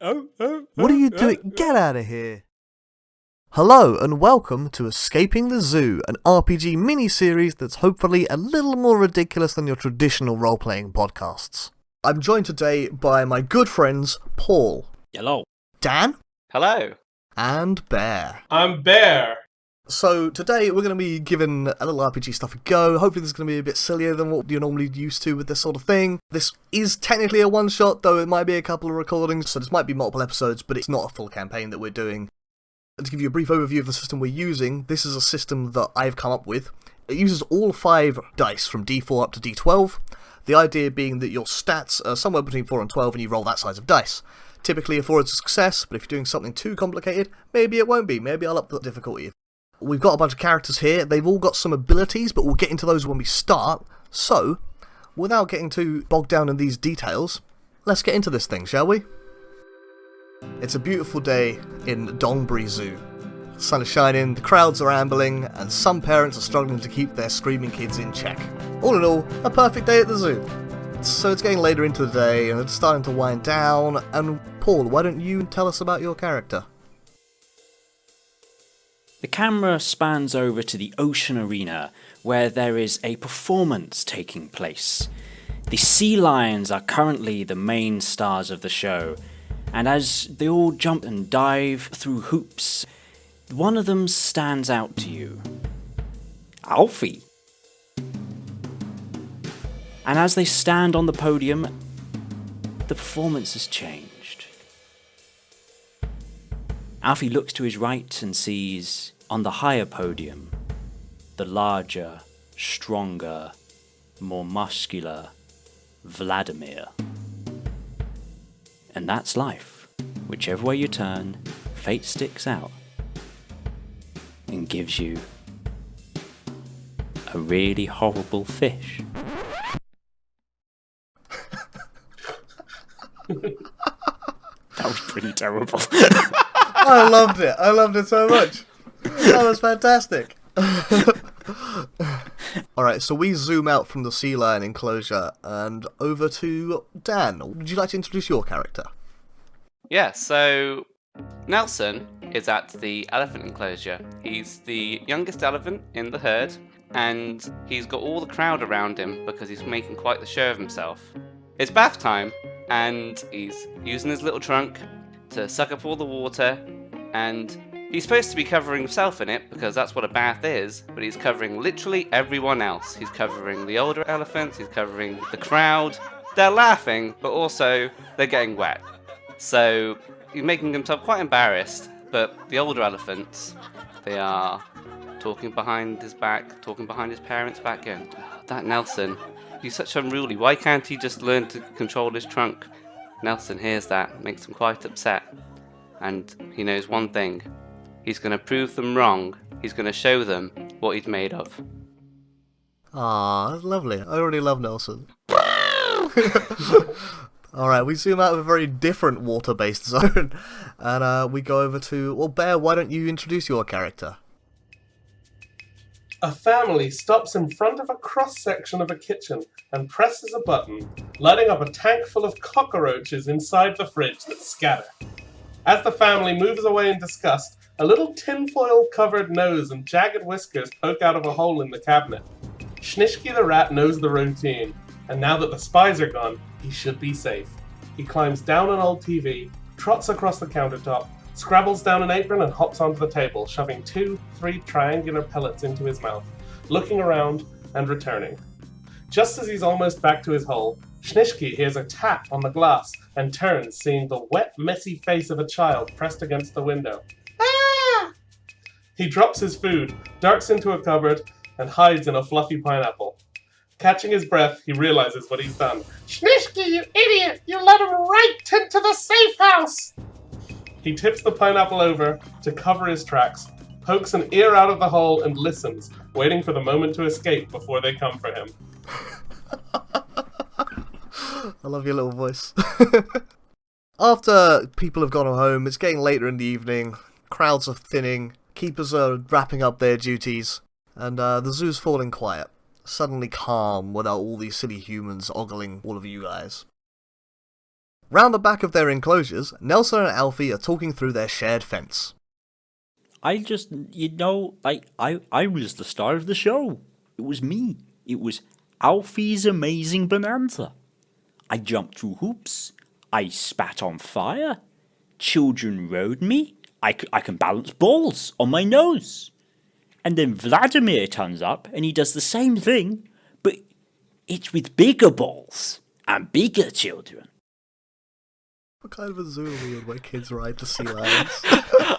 What are you doing? Get out of here! Hello and welcome to Escaping the Zoo, an RPG mini-series that's hopefully a little more ridiculous than your traditional role-playing podcasts. I'm joined today by my good friends Paul. Hello. Dan. Hello. And Bear. I'm Bear. So today we're going to be giving a little RPG stuff a go. Hopefully this is going to be a bit sillier than what you're normally used to with this sort of thing. This is technically a one-shot, though it might be a couple of recordings, so this might be multiple episodes, but it's not a full campaign that we're doing. And to give you a brief overview of the system we're using, this is a system that I've come up with. It uses all 5 dice from D4 up to D12, the idea being that your stats are somewhere between 4 and 12 and you roll that size of dice. Typically a 4 is a success, but if you're doing something too complicated, maybe it won't be, maybe I'll up the difficulty. We've got a bunch of characters here, they've all got some abilities, but we'll get into those when we start. So, without getting too bogged down in these details, let's get into this thing, shall we? It's a beautiful day in Dongbury Zoo. The sun is shining, the crowds are ambling, and some parents are struggling to keep their screaming kids in check. All in all, a perfect day at the zoo. So it's getting later into the day, and it's starting to wind down, and Paul, why don't you tell us about your character? The camera spans over to the ocean arena, where there is a performance taking place. The sea lions are currently the main stars of the show, and as they all jump and dive through hoops, one of them stands out to you. Alfie. And as they stand on the podium, the performance has changed. Alfie looks to his right and sees, on the higher podium, the larger, stronger, more muscular Vladimir. And that's life. Whichever way you turn, fate sticks out and gives you a really horrible fish. That was pretty terrible. I loved it. I loved it so much. That was fantastic. Alright, so we zoom out from the sea lion enclosure and over to Dan. Would you like to introduce your character? Yeah, so Nelson is at the elephant enclosure. He's the youngest elephant in the herd, and he's got all the crowd around him because he's making quite the show of himself. It's bath time, and he's using his little trunk to suck up all the water, and he's supposed to be covering himself in it because that's what a bath is, but he's covering literally everyone else. He's covering the older elephants, he's covering the crowd. They're laughing, but also they're getting wet. So he's making himself quite embarrassed, but the older elephants, they are talking behind his back, talking behind his parents' back, going, "Oh, that Nelson, he's such unruly. Why can't he just learn to control his trunk?" Nelson hears that, makes him quite upset. And he knows one thing. He's going to prove them wrong. He's going to show them what he's made of. Ah, that's lovely. I already love Nelson. Alright, we zoom out of a very different water-based zone, and we go over to... Well, Bear, why don't you introduce your character? A family stops in front of a cross-section of a kitchen and presses a button, lighting up a tank full of cockroaches inside the fridge that scatter. As the family moves away in disgust, a little tinfoil-covered nose and jagged whiskers poke out of a hole in the cabinet. Shnishki the Rat knows the routine, and now that the spies are gone, he should be safe. He climbs down an old TV, trots across the countertop, scrabbles down an apron and hops onto the table, shoving 2-3 triangular pellets into his mouth, looking around and returning. Just as he's almost back to his hole, Shnishki hears a tap on the glass and turns, seeing the wet, messy face of a child pressed against the window. Ah! He drops his food, darts into a cupboard, and hides in a fluffy pineapple. Catching his breath, he realizes what he's done. Shnishki, you idiot! You let him right into the safe house! He tips the pineapple over to cover his tracks, pokes an ear out of the hole, and listens, waiting for the moment to escape before they come for him. I love your little voice. After people have gone home, it's getting later in the evening, crowds are thinning, keepers are wrapping up their duties, and the zoo's falling quiet. Suddenly calm without all these silly humans ogling all of you guys. Round the back of their enclosures, Nelson and Alfie are talking through their shared fence. I was the star of the show. It was me. It was Alfie's amazing bonanza. I jumped through hoops. I spat on fire. Children rode me. I can balance balls on my nose. And then Vladimir turns up and he does the same thing, but it's with bigger balls and bigger children. What kind of a zoo are we in where kids ride the sea lions?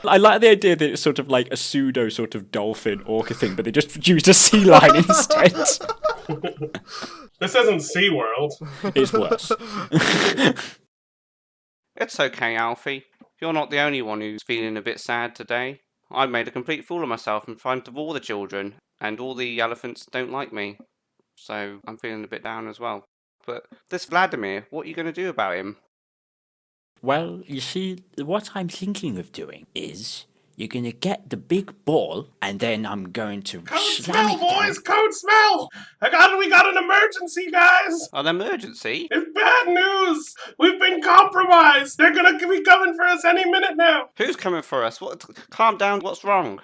I like the idea that it's sort of like a pseudo sort of dolphin orca thing, but they just used a sea lion instead. This isn't SeaWorld. It's worse. It's okay, Alfie. You're not the only one who's feeling a bit sad today. I made a complete fool of myself in front of all the children, and all the elephants don't like me. So I'm feeling a bit down as well. But this Vladimir, what are you going to do about him? Well, you see, what I'm thinking of doing is you're going to get the big ball, and then I'm going to Code slam smell, it down. boys! Code smell! We got an emergency, guys! An emergency? It's bad news! We've been compromised! They're gonna be coming for us any minute now! Who's coming for us? What? Calm down, what's wrong?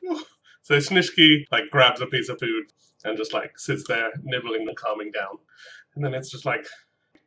So Shnishki, grabs a piece of food and just, sits there, nibbling and calming down. And then it's just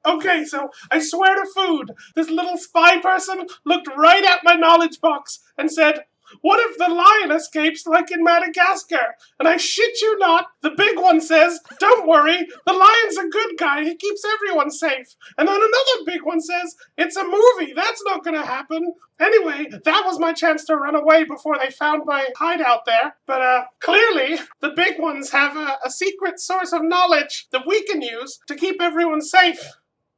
okay, so I swear to food, this little spy person looked right at my knowledge box and said, "What if the lion escapes like in Madagascar?" And I shit you not, the big one says, "Don't worry, the lion's a good guy, he keeps everyone safe." And then another big one says, "It's a movie, that's not gonna happen." Anyway, that was my chance to run away before they found my hideout there. But clearly, the big ones have a secret source of knowledge that we can use to keep everyone safe.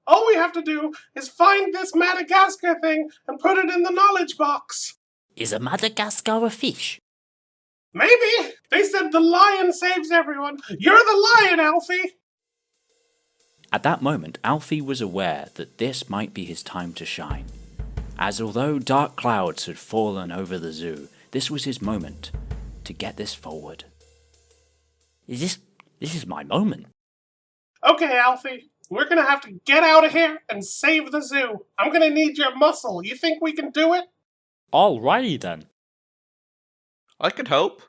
All we have to do is find this Madagascar thing and put it in the knowledge box. Is a Madagascar a fish? Maybe. They said the lion saves everyone. You're the lion, Alfie. At that moment, Alfie was aware that this might be his time to shine, as although dark clouds had fallen over the zoo, this was his moment to get this forward. This is my moment. Okay, Alfie. We're gonna have to get out of here and save the zoo. I'm gonna need your muscle. You think we can do it? Alrighty then. I could hope.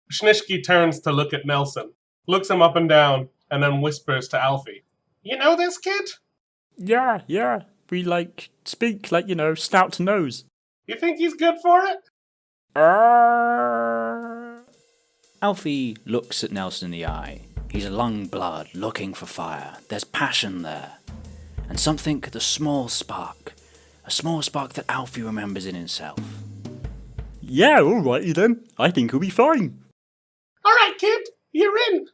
Shnishki turns to look at Nelson, looks him up and down, and then whispers to Alfie. You know this kid? Yeah. We speak snout to nose. You think he's good for it? Alfie looks at Nelson in the eye. He's a lung blood looking for fire. There's passion there. And something, a small spark that Alfie remembers in himself. Yeah, alrighty then. I think he'll be fine. Alright, kid. You're in.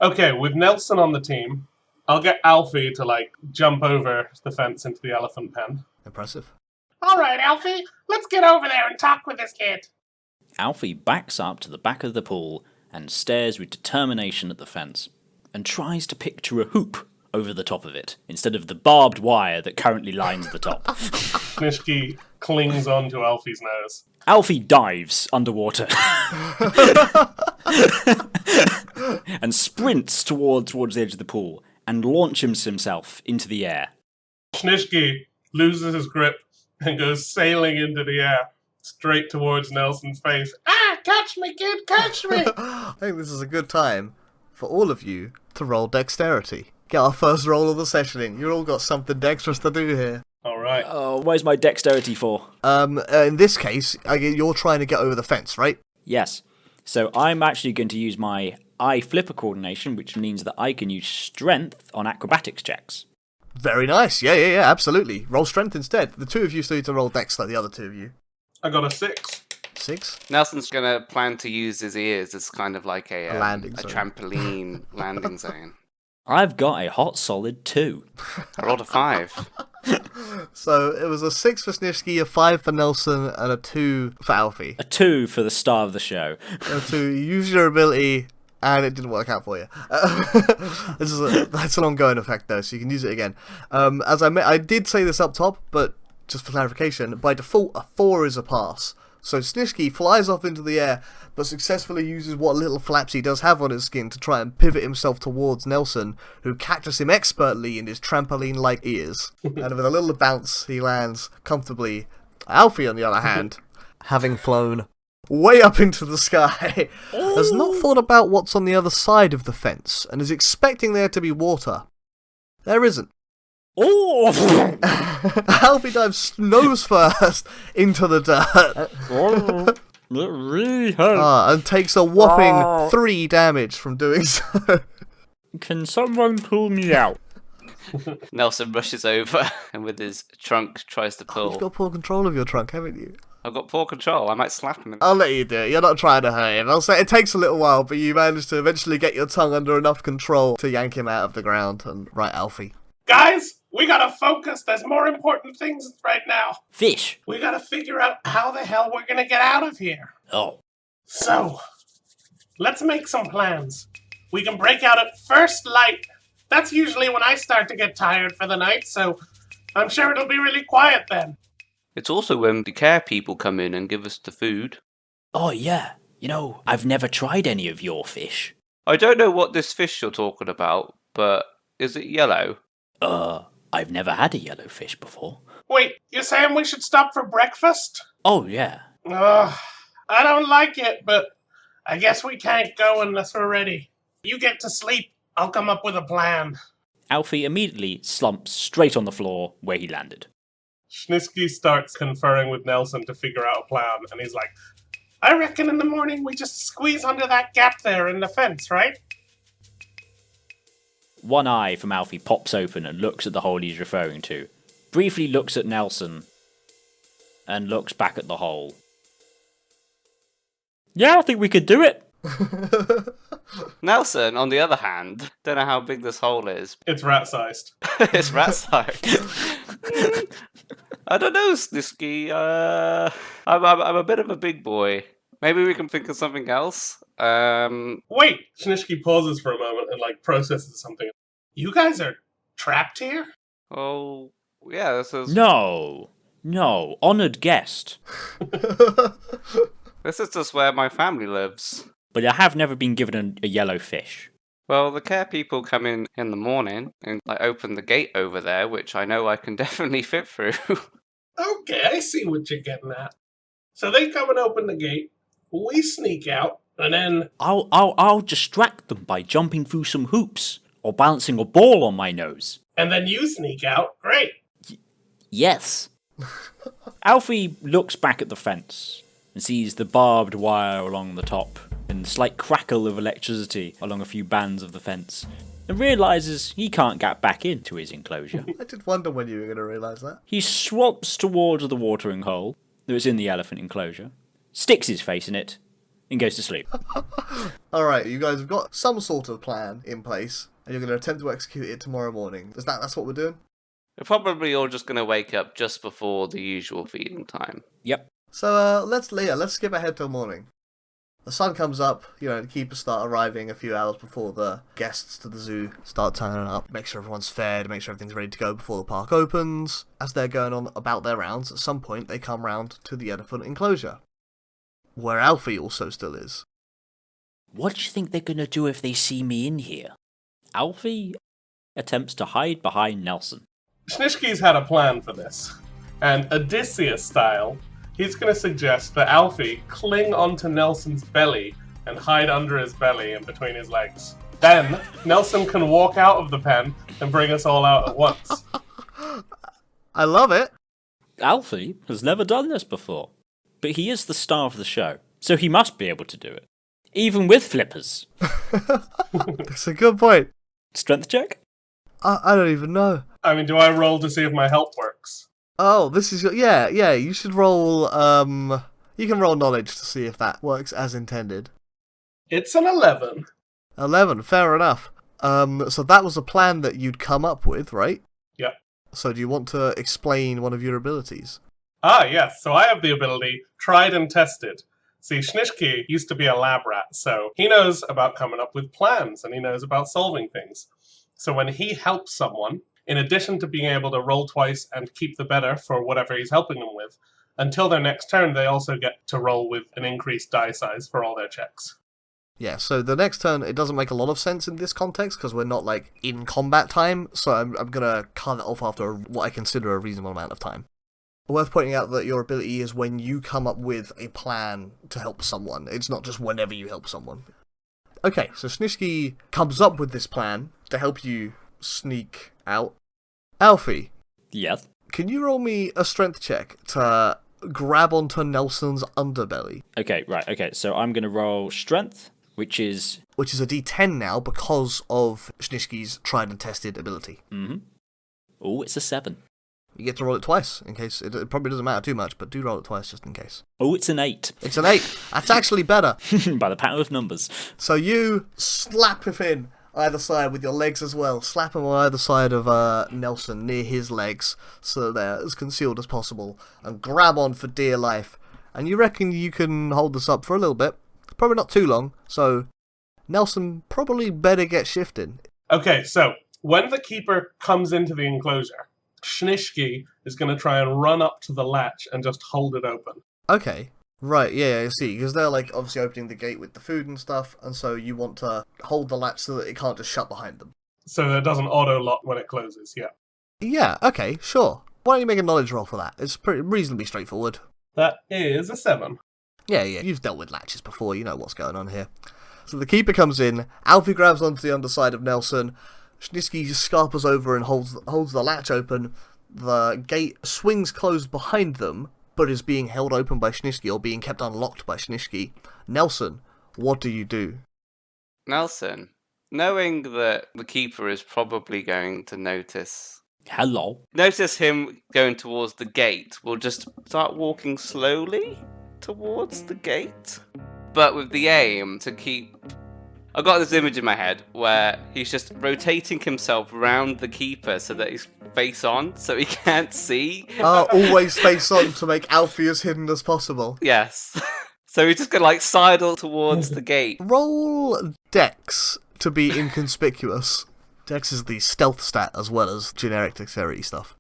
Okay, with Nelson on the team, I'll get Alfie to, jump over the fence into the elephant pen. Impressive. Alright, Alfie. Let's get over there and talk with this kid. Alfie backs up to the back of the pool and stares with determination at the fence, and tries to picture a hoop over the top of it, instead of the barbed wire that currently lines the top. Nishki clings onto Alfie's nose. Alfie dives underwater and sprints towards the edge of the pool and launches himself into the air. Shnishki loses his grip and goes sailing into the air, straight towards Nelson's face. Ah, catch me, kid, catch me! I think this is a good time for all of you to roll dexterity. Get our first roll of the session in. You've all got something dexterous to do here. Alright. Oh, where's my dexterity for? In this case, you're trying to get over the fence, right? Yes. So I'm actually going to use my eye flipper coordination, which means that I can use strength on acrobatics checks. Very nice. Yeah, absolutely. Roll strength instead. The two of you still need to roll dex like the other two of you. I got a 6. 6? Nelson's gonna plan to use his ears as kind of like a landing zone. trampoline landing zone. I've got a hot solid 2. I rolled a 5. So it was a 6 for Shnishki, a 5 for Nelson, and a 2 for Alfie. A 2 for the star of the show. To use your ability, and it didn't work out for you. That's an ongoing effect though, so you can use it again. As I did say this up top, but just for clarification, by default a 4 is a pass. So Shnishki flies off into the air, but successfully uses what little flaps he does have on his skin to try and pivot himself towards Nelson, who catches him expertly in his trampoline-like ears. And with a little bounce, he lands comfortably. Alfie, on the other hand, having flown way up into the sky, has not thought about what's on the other side of the fence, and is expecting there to be water. There isn't. Oh! Alfie dives nose first into the dirt. It really hurts. And takes a whopping 3 damage from doing so. Can someone pull me out? Nelson rushes over and with his trunk tries to pull. You've got poor control of your trunk, haven't you? I've got poor control. I might slap him. I'll let you do it. You're not trying to hurt him. I'll say it takes a little while, but you manage to eventually get your tongue under enough control to yank him out of the ground. And right, Alfie. Guys, we gotta focus. There's more important things right now. Fish. We gotta figure out how the hell we're gonna get out of here. Oh. So, let's make some plans. We can break out at first light. That's usually when I start to get tired for the night, so I'm sure it'll be really quiet then. It's also when the care people come in and give us the food. Oh, yeah. You know, I've never tried any of your fish. I don't know what this fish you're talking about, but is it yellow? I've never had a yellow fish before. Wait, you're saying we should stop for breakfast? Oh, yeah. I don't like it, but I guess we can't go unless we're ready. You get to sleep. I'll come up with a plan. Alfie immediately slumps straight on the floor where he landed. Shnishki starts conferring with Nelson to figure out a plan, and he's like, I reckon in the morning we just squeeze under that gap there in the fence, right? One eye from Alfie pops open and looks at the hole he's referring to, briefly looks at Nelson, and looks back at the hole. Yeah, I think we could do it. Nelson, on the other hand, don't know how big this hole is. It's rat-sized. It's rat-sized. I don't know, Shnishki. I'm a bit of a big boy. Maybe we can think of something else. Wait! Shnishki pauses for a moment and, processes something. You guys are trapped here? Oh, yeah, this is... No, honoured guest. This is just where my family lives. But I have never been given a yellow fish. Well, the care people come in the morning and open the gate over there, which I know I can definitely fit through. Okay, I see what you're getting at. So they come and open the gate, we sneak out, and then... I'll distract them by jumping through some hoops, or bouncing a ball on my nose. And then you sneak out. Great. Yes. Alfie looks back at the fence and sees the barbed wire along the top and the slight crackle of electricity along a few bands of the fence, and realises he can't get back into his enclosure. I did wonder when you were going to realise that. He swamps towards the watering hole that was in the elephant enclosure, sticks his face in it, and goes to sleep. Alright, you guys have got some sort of plan in place, and you're going to attempt to execute it tomorrow morning. That's what we're doing? We're probably all just going to wake up just before the usual feeding time. Yep. So, let's skip ahead till morning. The sun comes up, the keepers start arriving a few hours before the guests to the zoo start turning up. Make sure everyone's fed, make sure everything's ready to go before the park opens. As they're going on about their rounds, at some point they come round to the elephant enclosure, where Alfie also still is. What do you think they're going to do if they see me in here? Alfie attempts to hide behind Nelson. Shnishki's had a plan for this. And Odysseus style, he's going to suggest that Alfie cling onto Nelson's belly and hide under his belly and between his legs. Then, Nelson can walk out of the pen and bring us all out at once. I love it. Alfie has never done this before, but he is the star of the show, so he must be able to do it. Even with flippers. That's a good point. Strength check? I don't even know. I mean, do I roll to see if my help works? Oh, this is... Yeah, you should roll... You can roll knowledge to see if that works as intended. It's an 11. 11, fair enough. So that was a plan that you'd come up with, right? Yep. So do you want to explain one of your abilities? Ah, yes. So I have the ability, tried and tested. See, Shnishki used to be a lab rat, so he knows about coming up with plans, and he knows about solving things. So when he helps someone, in addition to being able to roll twice and keep the better for whatever he's helping them with, Until their next turn, they also get to roll with an increased die size for all their checks. Yeah, so the next turn, it doesn't make a lot of sense in this context, because we're not, like, in combat time, so I'm gonna cut it off after what I consider a reasonable amount of time. Worth pointing out that your ability is when you come up with a plan to help someone. It's not just whenever you help someone. Okay, so Shnishki comes up with this plan to help you sneak out. Alfie, Yes. can you roll me a strength check to grab onto Nelson's underbelly? Okay, right, okay. So I'm going to roll strength, which is... Which is a d10 now because of Shnishki's tried and tested ability. Mm-hmm. Oh, it's a 7. You get to roll it twice, in case. It probably doesn't matter too much, but do roll it twice just in case. Oh, it's an 8. It's an 8. That's actually better. By the power of numbers. So you slap him in either side with your legs as well. Slap him on either side of Nelson, near his legs, so they're as concealed as possible, and grab on for dear life. And you reckon you can hold this up for a little bit. Probably not too long, so Nelson probably better get shifted. Okay, so when the keeper comes into the enclosure, Shnishki is going to try and run up to the latch and just hold it open. Okay. Right, yeah, I see, because they're, like, obviously opening the gate with the food and stuff, and so you want to hold the latch so that it can't just shut behind them. So that it doesn't auto-lock when it closes, yeah. Yeah, okay, sure. Why don't you make a knowledge roll for that? It's pretty reasonably straightforward. That is a 7. Yeah, you've dealt with latches before, you know what's going on here. So the keeper comes in, Alfie grabs onto the underside of Nelson, Shnishki scarpers over and holds the latch open, the gate swings closed behind them, but is being held open by Shnishki, or being kept unlocked by Shnishki. Nelson, what do you do? Nelson, knowing that the keeper is probably going to notice him going towards the gate, will just start walking slowly towards the gate, but with the aim to keep... I've got this image in my head where he's just rotating himself around the keeper so that he's face on, so he can't see. Always face on to make Alfie as hidden as possible. Yes. So he's just gonna like sidle towards the gate. Roll Dex to be inconspicuous. Dex is the stealth stat as well as generic dexterity stuff.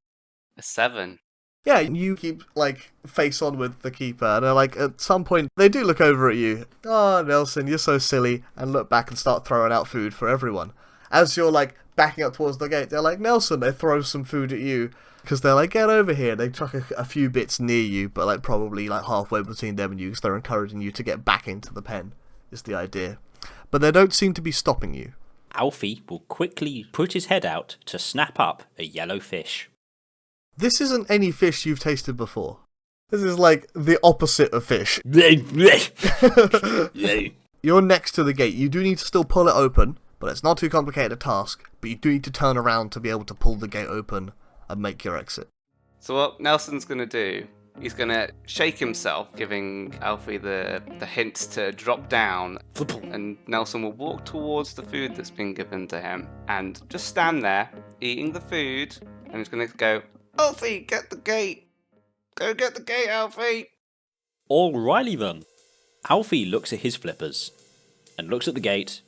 A 7. Yeah, you keep, like, face on with the keeper, and like, at some point, they do look over at you. Oh, Nelson, you're so silly, and look back and start throwing out food for everyone. As you're, like, backing up towards the gate, they're like, Nelson, they throw some food at you, because they're like, get over here. They chuck a few bits near you, but, like, probably, like, halfway between them and you, because they're encouraging you to get back into the pen, is the idea. But they don't seem to be stopping you. Alfie will quickly put his head out to snap up a yellow fish. This isn't any fish you've tasted before. This is like the opposite of fish. You're next to the gate. You do need to still pull it open, but it's not too complicated a task. But you do need to turn around to be able to pull the gate open and make your exit. So what Nelson's going to do, he's going to shake himself, giving Alfie the hint to drop down. And Nelson will walk towards the food that's been given to him and just stand there, eating the food. And he's going to go, Alfie, get the gate. Go get the gate, Alfie. Alrighty then. Alfie looks at his flippers, and looks at the gate,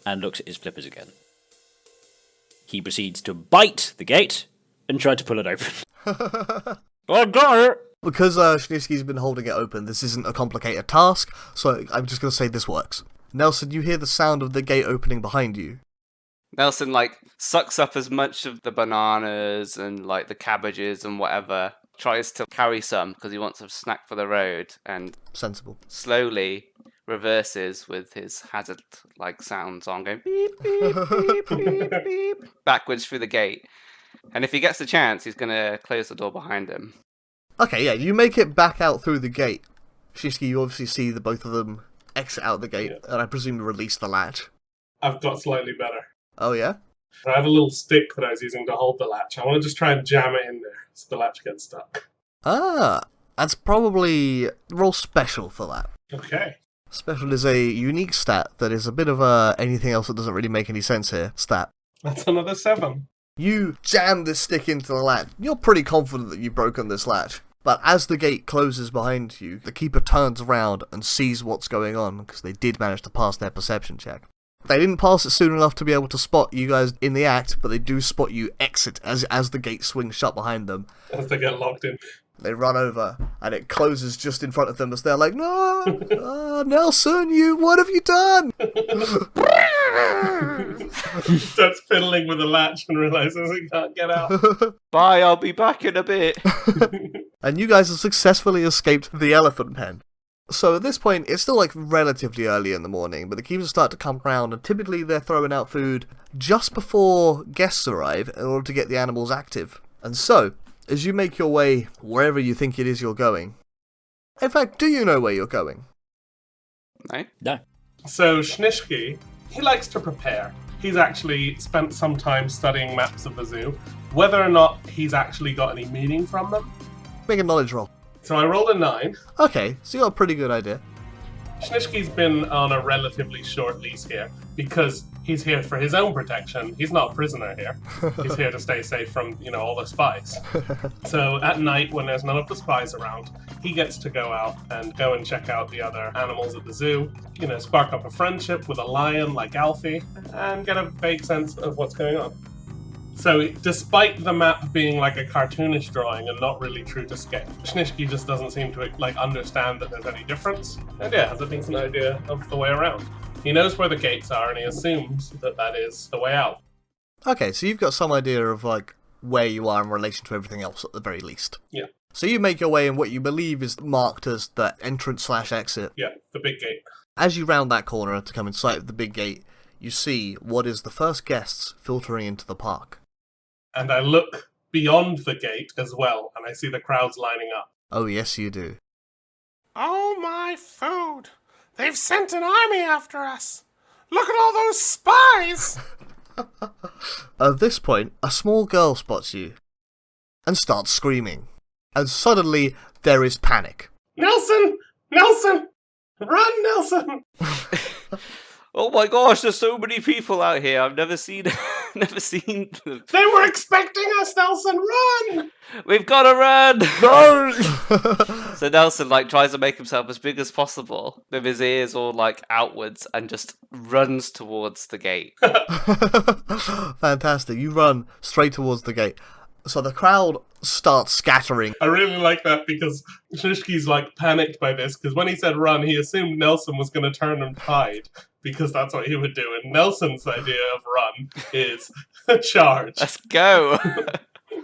and looks at his flippers again. He proceeds to bite the gate, and try to pull it open. I got it! Because Shnishki's been holding it open, this isn't a complicated task, so I'm just going to say this works. Nelson, you hear the sound of the gate opening behind you. Nelson, sucks up as much of the bananas and, the cabbages and whatever. Tries to carry some because he wants a snack for the road. And sensible. Slowly reverses with his hazard, sounds on, going beep, beep, beep, beep, beep, backwards through the gate. And if he gets the chance, he's going to close the door behind him. Okay, yeah, you make it back out through the gate. Shnishki, you obviously see the both of them exit out the gate, and I presume release the latch. I've got slightly better. Oh, yeah? I have a little stick that I was using to hold the latch. I want to just try and jam it in there so the latch gets stuck. Ah, that's probably roll special for that. Okay. Special is a unique stat that is a bit of a anything else that doesn't really make any sense here stat. That's another 7. You jam this stick into the latch. You're pretty confident that you've broken this latch. But as the gate closes behind you, the keeper turns around and sees what's going on, because they did manage to pass their perception check. They didn't pass it soon enough to be able to spot you guys in the act, but they do spot you exit as the gate swings shut behind them. As they get locked in. They run over, and it closes just in front of them as they're like, no, Nelson, what have you done? Starts fiddling with the latch and realizes he can't get out. Bye, I'll be back in a bit. And you guys have successfully escaped the elephant pen. So at this point, it's still like relatively early in the morning, but the keepers start to come round, and typically they're throwing out food just before guests arrive in order to get the animals active. And so, as you make your way wherever you think it is you're going... In fact, do you know where you're going? No. So Shnishki, he likes to prepare. He's actually spent some time studying maps of the zoo. Whether or not he's actually got any meaning from them. Make a knowledge roll. So I rolled a 9. Okay, so you got a pretty good idea. Shnishki's been on a relatively short lease here because he's here for his own protection. He's not a prisoner here. He's here to stay safe from, all the spies. So at night, when there's none of the spies around, he gets to go out and check out the other animals at the zoo, spark up a friendship with a lion like Alfie, and get a vague sense of what's going on. So, despite the map being like a cartoonish drawing and not really true to scale, Shnishki just doesn't seem to understand that there's any difference, and has a decent idea of the way around. He knows where the gates are, and he assumes that is the way out. Okay, so you've got some idea of where you are in relation to everything else at the very least. Yeah. So you make your way in what you believe is marked as the entrance/exit. Yeah, the big gate. As you round that corner to come in sight of the big gate, you see what is the first guests filtering into the park. And I look beyond the gate as well, and I see the crowds lining up. Oh, yes, you do. Oh, my food! They've sent an army after us! Look at all those spies! At this point, a small girl spots you and starts screaming. And suddenly, there is panic. Nelson! Nelson! Run, Nelson! Oh my gosh, there's so many people out here. I've never seen them. They were expecting us, Nelson! Run! We've got to run! No! So Nelson tries to make himself as big as possible with his ears all outwards and just runs towards the gate. Fantastic. You run straight towards the gate. So the crowd starts scattering. I really like that because Shnishki's panicked by this, because when he said run, he assumed Nelson was going to turn and hide, because that's what he would do. And Nelson's idea of run is charge. Let's go!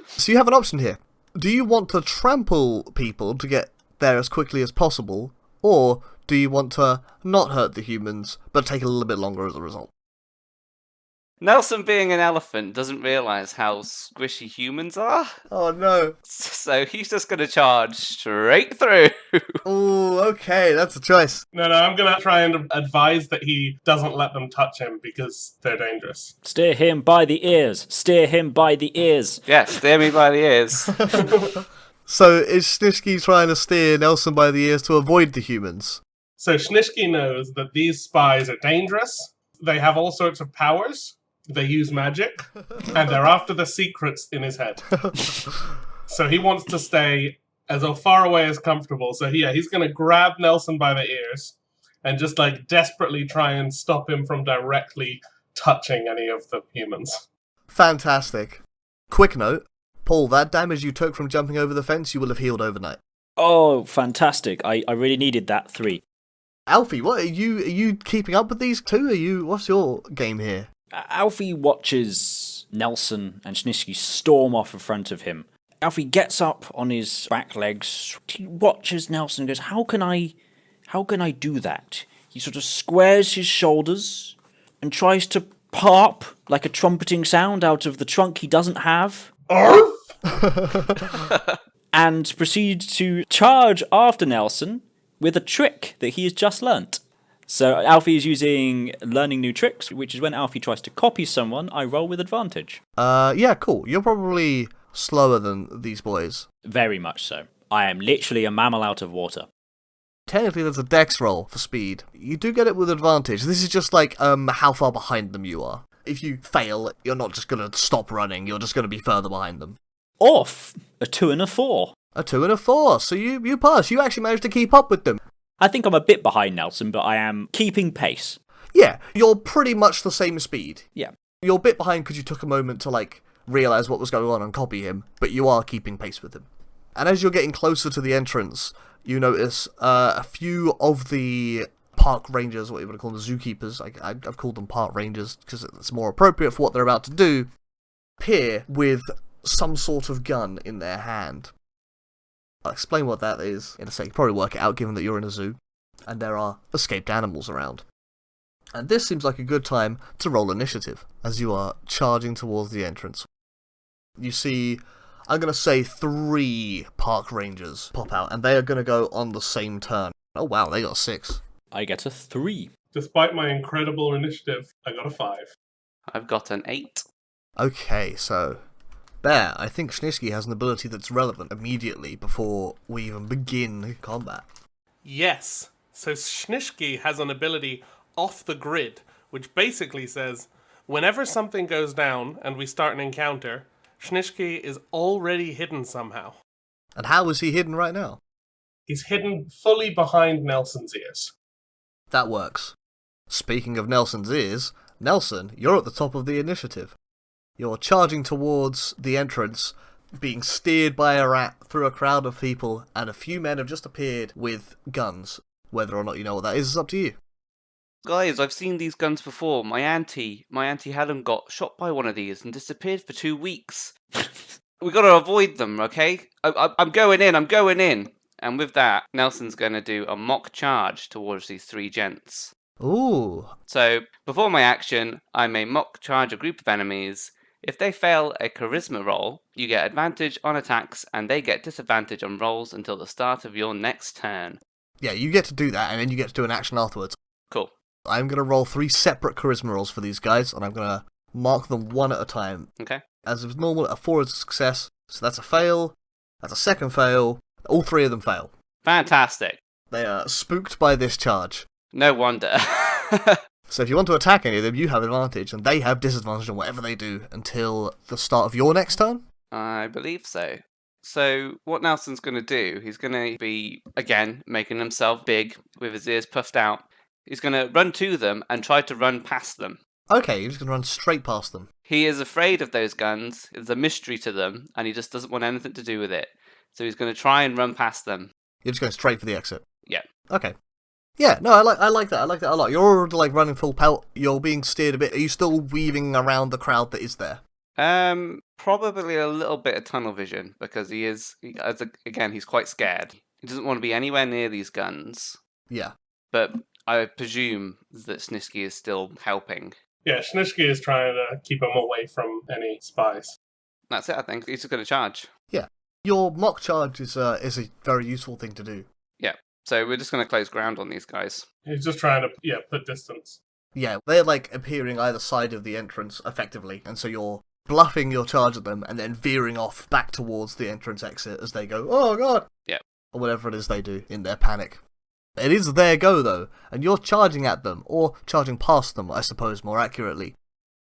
So you have an option here. Do you want to trample people to get there as quickly as possible, or do you want to not hurt the humans, but take a little bit longer as a result? Nelson, being an elephant, doesn't realise how squishy humans are. Oh no. So he's just going to charge straight through. Oh, okay, that's a choice. No, I'm going to try and advise that he doesn't let them touch him because they're dangerous. Steer him by the ears. Steer him by the ears. Yeah, steer me by the ears. So is Shnishki trying to steer Nelson by the ears to avoid the humans? So Shnishki knows that these spies are dangerous. They have all sorts of powers. They use magic, and they're after the secrets in his head. So he wants to stay as far away as comfortable. So he's going to grab Nelson by the ears and just desperately try and stop him from directly touching any of the humans. Fantastic. Quick note, Paul, that damage you took from jumping over the fence, you will have healed overnight. Oh, fantastic. I really needed that 3. Alfie, what are you keeping up with these two? What's your game here? Alfie watches Nelson and Shnishki storm off in front of him. Alfie gets up on his back legs. He watches Nelson and goes, How can I do that? He sort of squares his shoulders and tries to pop like a trumpeting sound out of the trunk he doesn't have. And proceeds to charge after Nelson with a trick that he has just learnt. So Alfie is using learning new tricks, which is when Alfie tries to copy someone, I roll with advantage. Yeah, cool. You're probably slower than these boys. Very much so. I am literally a mammal out of water. Technically, there's a dex roll for speed. You do get it with advantage. This is just how far behind them you are. If you fail, you're not just going to stop running, you're just going to be further behind them. Off! A 2 and a 4. A 2 and a 4, so you pass. You actually managed to keep up with them. I think I'm a bit behind Nelson, but I am keeping pace. Yeah, you're pretty much the same speed. Yeah. You're a bit behind because you took a moment to, realise what was going on and copy him, but you are keeping pace with him. And as you're getting closer to the entrance, you notice a few of the park rangers, what you would call them, zookeepers, I've called them park rangers because it's more appropriate for what they're about to do, appear with some sort of gun in their hand. I'll explain what that is in a sec. You probably work it out given that you're in a zoo, and there are escaped animals around. And this seems like a good time to roll initiative, as you are charging towards the entrance. You see, I'm going to say 3 park rangers pop out, and they are going to go on the same turn. Oh wow, they got 6. I get a 3. Despite my incredible initiative, I got a 5. I've got an 8. Okay, so Bear, I think Shnishki has an ability that's relevant immediately before we even begin combat. Yes. So Shnishki has an ability off the grid, which basically says, whenever something goes down and we start an encounter, Shnishki is already hidden somehow. And how is he hidden right now? He's hidden fully behind Nelson's ears. That works. Speaking of Nelson's ears, Nelson, you're at the top of the initiative. You're charging towards the entrance, being steered by a rat through a crowd of people, and a few men have just appeared with guns. Whether or not you know what that is up to you. Guys, I've seen these guns before. My auntie Helen got shot by one of these and disappeared for 2 weeks. We gotta avoid them, okay? I'm going in. And with that, Nelson's gonna do a mock charge towards these 3 gents. Ooh. So, before my action, I may mock charge a group of enemies. If they fail a charisma roll, you get advantage on attacks, and they get disadvantage on rolls until the start of your next turn. Yeah, you get to do that, and then you get to do an action afterwards. Cool. I'm going to roll 3 separate charisma rolls for these guys, and I'm going to mark them one at a time. Okay. As is normal, a 4 is a success, so that's a fail, that's a second fail, all 3 of them fail. Fantastic. They are spooked by this charge. No wonder. So if you want to attack any of them, you have advantage, and they have disadvantage on whatever they do until the start of your next turn? I believe so. So what Nelson's going to do, he's going to be, again, making himself big with his ears puffed out. He's going to run to them and try to run past them. Okay, you're just going to run straight past them. He is afraid of those guns. It's a mystery to them, and he just doesn't want anything to do with it. So he's going to try and run past them. You're just going straight for the exit? Yeah. Okay. Yeah, no, I like that. I like that a lot. You're already like running full pelt. You're being steered a bit. Are you still weaving around the crowd that is there? Probably a little bit of tunnel vision because he's quite scared. He doesn't want to be anywhere near these guns. Yeah. But I presume that Shnishki is still helping. Yeah, Shnishki is trying to keep him away from any spies. That's it, I think. He's just going to charge. Yeah. Your mock charge is a very useful thing to do. Yeah. So we're just going to close ground on these guys. He's just trying to, put distance. Yeah, they're like appearing either side of the entrance effectively, and so you're bluffing your charge at them and then veering off back towards the entrance exit as they go, oh god! Yeah. Or whatever it is they do in their panic. It is their go though, and you're charging at them, or charging past them, I suppose more accurately.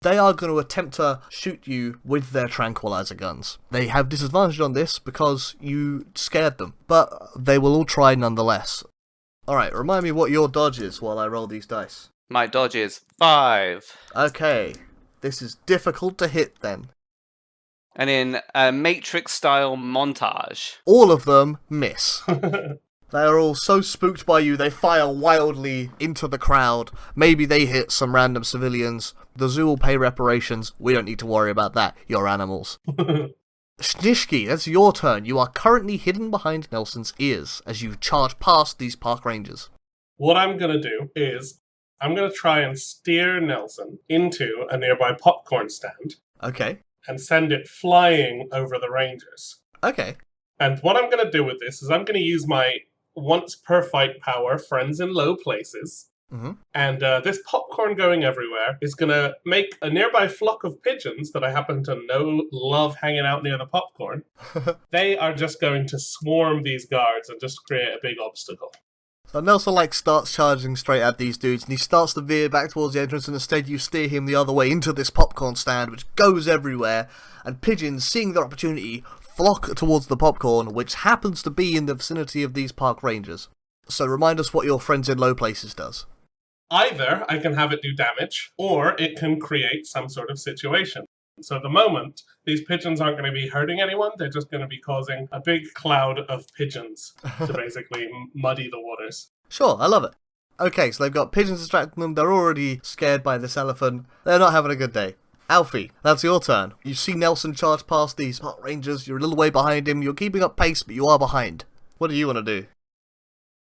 They are going to attempt to shoot you with their tranquilizer guns. They have disadvantage on this because you scared them, but they will all try nonetheless. Alright, remind me what your dodge is while I roll these dice. My dodge is 5. Okay, this is difficult to hit then. And in a Matrix-style montage. All of them miss. They are all so spooked by you, they fire wildly into the crowd. Maybe they hit some random civilians. The zoo will pay reparations. We don't need to worry about that. You're animals. Shnishki, that's your turn. You are currently hidden behind Nelson's ears as you charge past these park rangers. What I'm going to do is I'm going to try and steer Nelson into a nearby popcorn stand. Okay. And send it flying over the rangers. Okay. And what I'm going to do with this is I'm going to use my once per fight power, friends in low places. Mm-hmm. And this popcorn going everywhere is going to make a nearby flock of pigeons that I happen to love hanging out near the popcorn. They are just going to swarm these guards and just create a big obstacle. So Nelson starts charging straight at these dudes, and he starts to veer back towards the entrance, and instead you steer him the other way into this popcorn stand, which goes everywhere, and pigeons, seeing their opportunity, flock towards the popcorn, which happens to be in the vicinity of these park rangers. So remind us what your friends in low places does. Either I can have it do damage, or it can create some sort of situation. So at the moment, these pigeons aren't going to be hurting anyone. They're just going to be causing a big cloud of pigeons to basically muddy the waters. Sure, I love it. Okay, so they've got pigeons distracting them. They're already scared by this elephant. They're not having a good day. Alfie, that's your turn. You see Nelson charge past these park rangers. You're a little way behind him. You're keeping up pace, but you are behind. What do you want to do?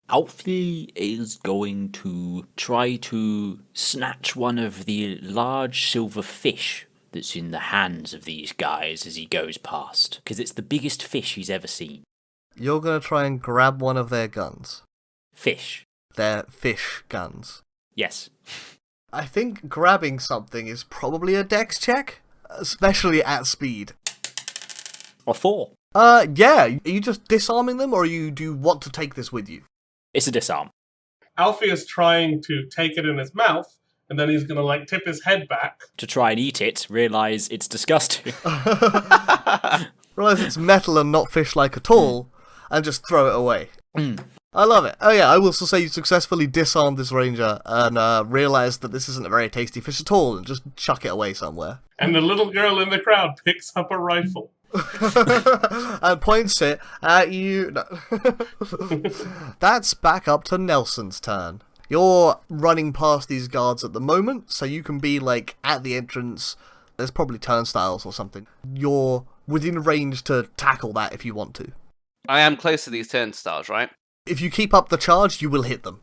Alfie is going to try to snatch one of the large silver fish that's in the hands of these guys as he goes past, because it's the biggest fish he's ever seen. You're going to try and grab one of their guns. Fish. Their fish guns. Yes. I think grabbing something is probably a dex check, especially at speed. Or 4. Yeah. Are you just disarming them, or do you want to take this with you? It's a disarm. Alfie is trying to take it in his mouth, and then he's going to, tip his head back. To try and eat it, realise it's disgusting. Realise it's metal and not fish-like at all, and just throw it away. I love it. Oh yeah, I will also say you successfully disarmed this ranger and realised that this isn't a very tasty fish at all, and just chuck it away somewhere. And the little girl in the crowd picks up a rifle. And points it at you. No. That's back up to Nelson's turn. You're running past these guards at the moment, so you can be, at the entrance. There's probably turnstiles or something. You're within range to tackle that if you want to. I am close to these turnstiles, right? If you keep up the charge, you will hit them.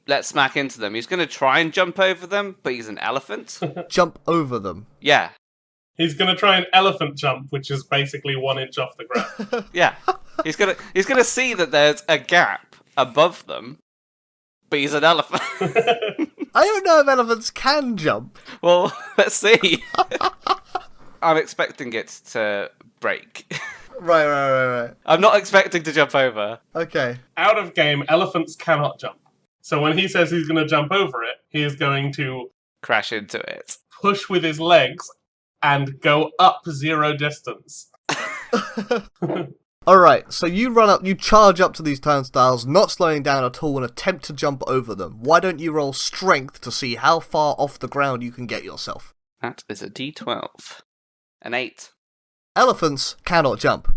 Let's smack into them. He's going to try and jump over them, but he's an elephant. Jump over them. Yeah. He's going to try an elephant jump, which is basically 1 inch off the ground. Yeah. He's gonna see that there's a gap above them, but he's an elephant. I don't know if elephants can jump. Well, let's see. I'm expecting it to break. Right. I'm not expecting to jump over. Okay. Out of game, elephants cannot jump. So when he says he's going to jump over it, he is going to Crash into it. push with his legs and go up 0 distance. Alright, so you charge up to these turnstiles, not slowing down at all, and attempt to jump over them. Why don't you roll strength to see how far off the ground you can get yourself? That is a D12. An 8. Elephants cannot jump.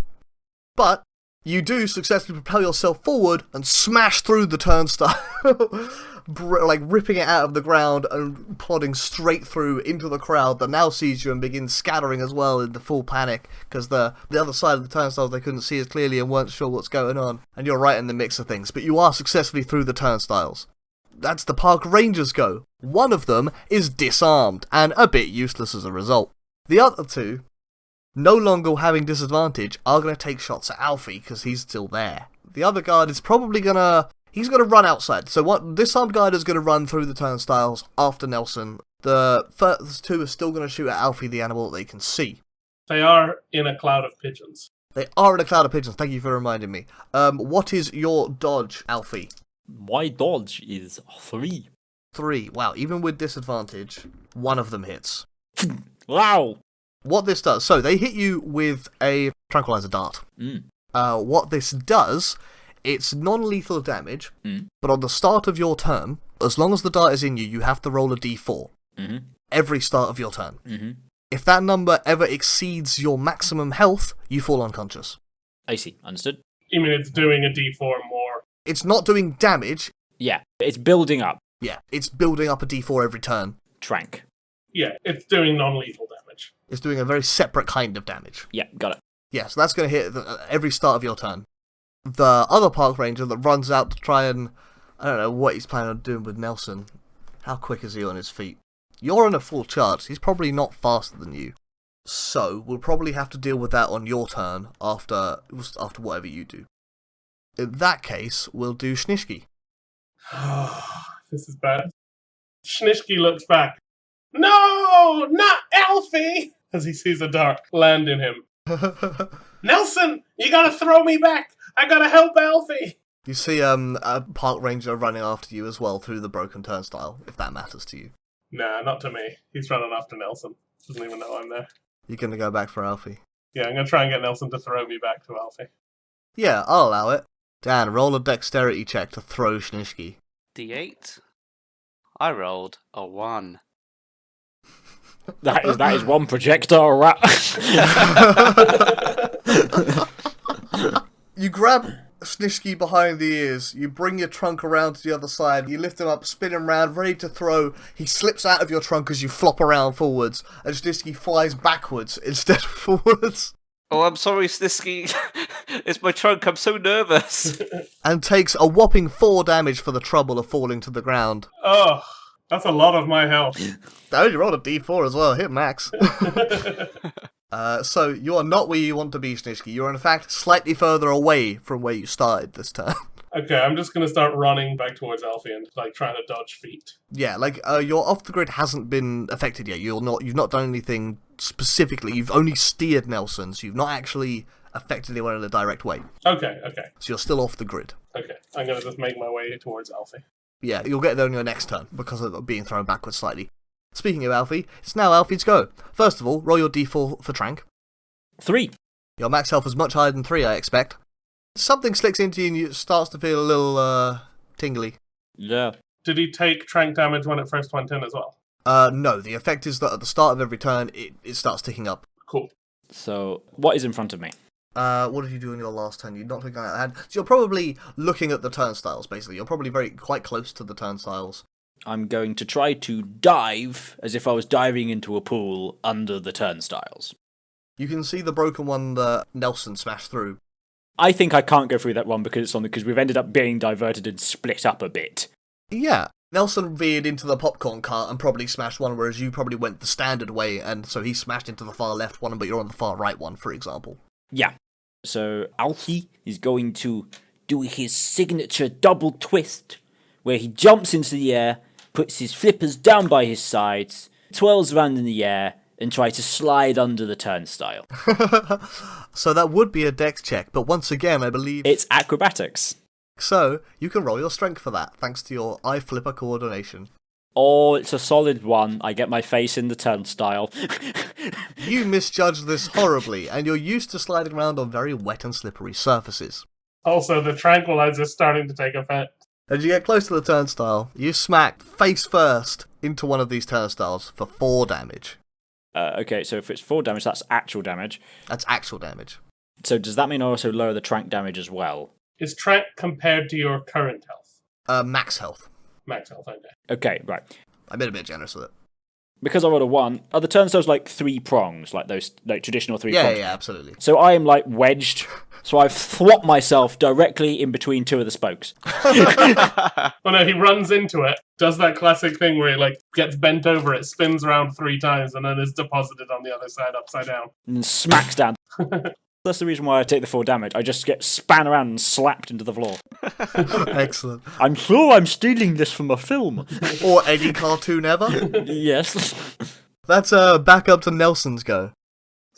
But you do successfully propel yourself forward and smash through the turnstile, ripping it out of the ground and plodding straight through into the crowd that now sees you and begins scattering as well in the full panic, because the other side of the turnstiles they couldn't see as clearly and weren't sure what's going on. And you're right in the mix of things, but you are successfully through the turnstiles. That's the park rangers go. One of them is disarmed, and a bit useless as a result. The other two, no longer having disadvantage, are going to take shots at Alfie, because he's still there. The other guard is probably going to... He's going to run outside. So this armed guard is going to run through the turnstiles after Nelson. The first two are still going to shoot at Alfie, the animal that they can see. They are in a cloud of pigeons. They are in a cloud of pigeons. Thank you for reminding me. What is your dodge, Alfie? My dodge is 3. 3. Wow, even with disadvantage, one of them hits. Wow! What this does, so they hit you with a tranquilizer dart. What this does, it's non-lethal damage, but on the start of your turn, as long as the dart is in you, you have to roll a d4. Every start of your turn. If that number ever exceeds your maximum health, you fall unconscious. I see, understood. You mean it's doing a d4 more? It's not doing damage. Yeah, it's building up. Yeah, it's building up a d4 every turn. Trank. Yeah, it's doing non-lethal damage. It's doing a very separate kind of damage. Yeah, got it. Yeah, so that's going to hit every start of your turn. The other park ranger that runs out to try and... I don't know what he's planning on doing with Nelson. How quick is he on his feet? You're in a full charge. He's probably not faster than you. So, we'll probably have to deal with that on your turn after whatever you do. In that case, we'll do Shnishki. This is bad. Shnishki looks back. No! Not Alfie! As he sees a dart land in him. Nelson! You gotta throw me back! I gotta help Alfie! You see a park ranger running after you as well through the broken turnstile, if that matters to you. Nah, not to me. He's running after Nelson. Doesn't even know I'm there. You're going to go back for Alfie? Yeah, I'm gonna try and get Nelson to throw me back to Alfie. Yeah, I'll allow it. Dan, roll a dexterity check to throw Shnishki. D8. I rolled a 1. That is one projectile rat. You grab Shnishki behind the ears, you bring your trunk around to the other side, you lift him up, spin him round, ready to throw. He slips out of your trunk as you flop around forwards, and Shnishki flies backwards instead of forwards. Oh, I'm sorry, Snisky. It's my trunk. I'm so nervous. And takes a whopping 4 damage for the trouble of falling to the ground. Oh, that's a lot of my health. Oh, you rolled a d4 as well, hit max. So you are not where you want to be, Shnishki. You're in fact slightly further away from where you started this turn. Okay, I'm just gonna start running back towards Alfie and trying to dodge feet. Yeah, your off the grid hasn't been affected yet. You've not done anything specifically. You've only steered Nelson, so you've not actually affected anyone in a direct way. Okay. So you're still off the grid. Okay, I'm gonna just make my way towards Alfie. Yeah, you'll get there on your next turn because of being thrown backwards slightly. Speaking of Alfie, it's now Alfie's go. First of all, roll your d4 for Trank. 3. Your max health is much higher than 3, I expect. Something slicks into you and it starts to feel a little, tingly. Yeah. Did he take trank damage when it first went in as well? No, the effect is that at the start of every turn, it starts ticking up. Cool. So, what is in front of me? What did you do in your last turn? You knocked a guy out of the hand. So you're probably looking at the turnstiles, basically. You're probably quite close to the turnstiles. I'm going to try to dive as if I was diving into a pool under the turnstiles. You can see the broken one that Nelson smashed through. I think I can't go through that one because we've ended up being diverted and split up a bit. Yeah. Nelson veered into the popcorn cart and probably smashed one, whereas you probably went the standard way, and so he smashed into the far left one, but you're on the far right one, for example. Yeah. So Alfie is going to do his signature double twist, where he jumps into the air, puts his flippers down by his sides, twirls around in the air, and tries to slide under the turnstile. So that would be a dex check, but once again, I believe... It's acrobatics. So, you can roll your strength for that, thanks to your eye flipper coordination. Oh, it's a solid 1. I get my face in the turnstile. You misjudged this horribly, and you're used to sliding around on very wet and slippery surfaces. Also, the tranquilizer's starting to take effect. As you get close to the turnstile, you smack face first into one of these turnstiles for 4 damage. Okay, so if it's 4 damage, that's actual damage. That's actual damage. So does that mean I also lower the trank damage as well? Is trank compared to your current health? Max health. Max health, okay. Okay, right. I've been a bit generous with it. Because I rolled a 1, are the turnstiles like 3 prongs, like those traditional 3 prongs? Yeah, absolutely. So I am like wedged, so I've flopped myself directly in between 2 of the spokes. Oh no, he runs into it, does that classic thing where he gets bent over, it spins around 3 times, and then is deposited on the other side upside down. And smacks down. That's the reason why I take the 4 damage. I just get span around and slapped into the floor. Excellent. I'm sure I'm stealing this from a film. Or any cartoon ever. Yes. That's back up to Nelson's go.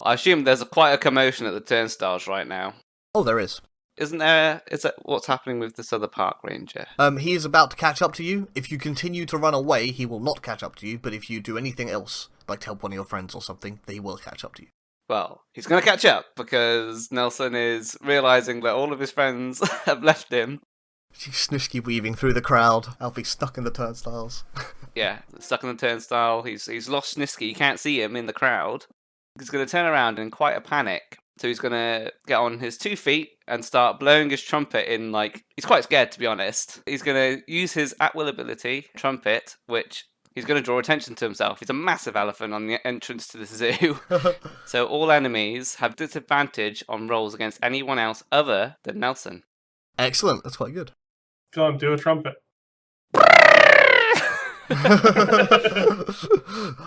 I assume there's quite a commotion at the turnstiles right now. Oh, there is. Isn't there? Is that what's happening with this other park ranger? He is about to catch up to you. If you continue to run away, he will not catch up to you, but if you do anything else, like to help one of your friends or something, then he will catch up to you. Well, he's going to catch up because Nelson is realising that all of his friends have left him. She's Shnishki weaving through the crowd. Alfie's stuck in the turnstiles. Yeah, stuck in the turnstile. He's lost Shnishki. You can't see him in the crowd. He's going to turn around in quite a panic. So he's going to get on his 2 feet and start blowing his trumpet in, he's quite scared, to be honest. He's going to use his at-will ability, trumpet, which he's going to draw attention to himself. He's a massive elephant on the entrance to the zoo. So all enemies have disadvantage on rolls against anyone else other than Nelson. Excellent, that's quite good. Go on, do a trumpet.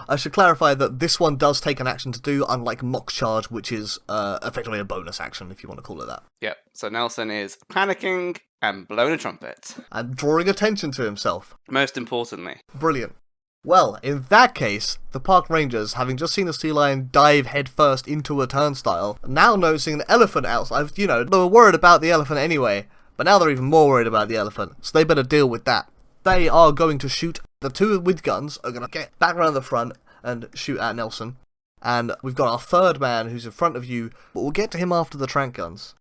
I should clarify that this one does take an action to do, unlike Mock Charge, which is effectively a bonus action, if you want to call it that. Yep, so Nelson is panicking and blowing a trumpet. And drawing attention to himself. Most importantly. Brilliant. Well, in that case, the park rangers, having just seen a sea lion dive headfirst into a turnstile, now noticing an elephant outside, they were worried about the elephant anyway, but now they're even more worried about the elephant, so they better deal with that. They are going to shoot. The 2 with guns are going to get back around the front and shoot at Nelson. And we've got our 3rd man who's in front of you, but we'll get to him after the trank guns.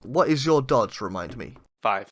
What is your dodge, remind me? 5.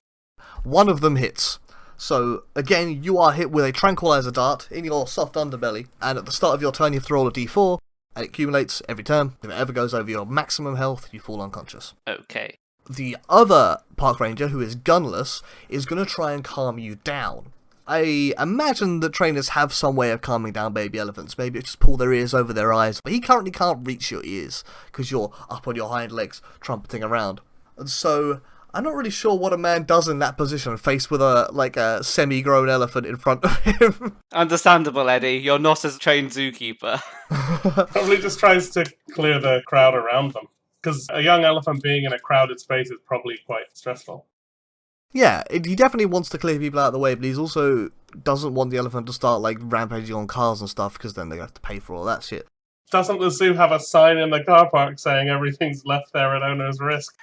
One of them hits. So, again, you are hit with a tranquilizer dart in your soft underbelly, and at the start of your turn you have to roll a d4, and it accumulates every turn. If it ever goes over your maximum health, you fall unconscious. Okay. The other park ranger, who is gunless, is going to try and calm you down. I imagine that trainers have some way of calming down baby elephants. Maybe just pull their ears over their eyes, but he currently can't reach your ears, because you're up on your hind legs, trumpeting around. And so, I'm not really sure what a man does in that position, faced with a semi-grown elephant in front of him. Understandable, Eddie. You're not a trained zookeeper. Probably just tries to clear the crowd around them. Because a young elephant being in a crowded space is probably quite stressful. Yeah, he definitely wants to clear people out of the way, but he's also doesn't want the elephant to start, rampaging on cars and stuff, because then they have to pay for all that shit. Doesn't the zoo have a sign in the car park saying everything's left there at owner's risk?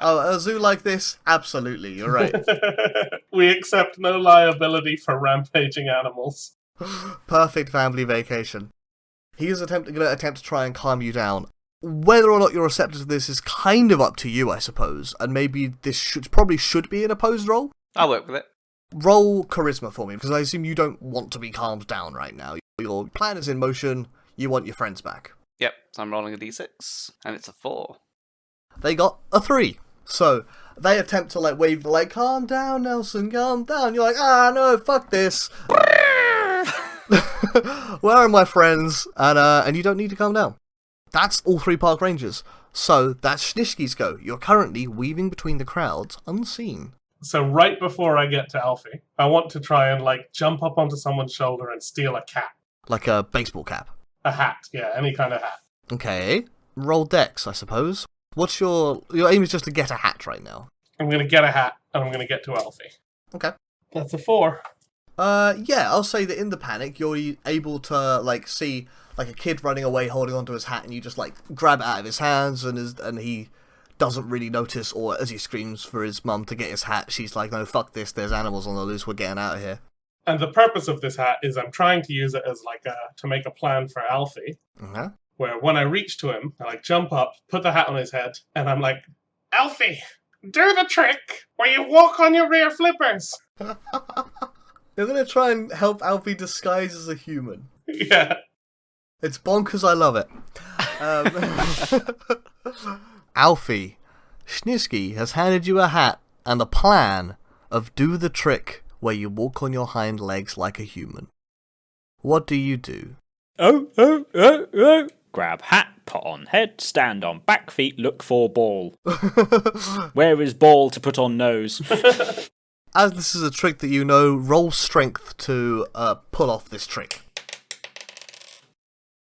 Oh, a zoo like this? Absolutely, you're right. We accept no liability for rampaging animals. Perfect family vacation. He is going to attempt to try and calm you down. Whether or not you're receptive to this is kind of up to you, I suppose, and maybe this should be an opposed roll. I'll work with it. Roll charisma for me, because I assume you don't want to be calmed down right now. Your plan is in motion, you want your friends back. Yep, so I'm rolling a d6, and it's a 4. They got a 3. So, they attempt to wave calm down, Nelson, calm down. You're like, no, fuck this. Where are my friends? And you don't need to calm down. That's all 3 park rangers. So, that's Shnishki's go. You're currently weaving between the crowds, unseen. So right before I get to Alfie, I want to try and jump up onto someone's shoulder and steal a cap. Like a baseball cap. A hat, yeah, any kind of hat. Okay. Roll dex, I suppose. What's your aim is just to get a hat right now. I'm going to get a hat, and I'm going to get to Alfie. Okay. That's a 4. Yeah, I'll say that in the panic, you're able to, see, a kid running away holding onto his hat, and you just, grab it out of his hands, and he doesn't really notice, or as he screams for his mum to get his hat, she's like, no, fuck this, there's animals on the loose, we're getting out of here. And the purpose of this hat is I'm trying to use it as, to make a plan for Alfie, where when I reach to him, I, jump up, put the hat on his head, and I'm like, Alfie, do the trick where you walk on your rear flippers. You're going to try and help Alfie disguise as a human. Yeah. It's bonkers, I love it. Alfie, Shnishki has handed you a hat and a plan of do the trick where you walk on your hind legs like a human. What do you do? Oh. Grab hat, put on head, stand on back feet, look for ball. Where is ball to put on nose? As this is a trick that you know, roll strength to pull off this trick.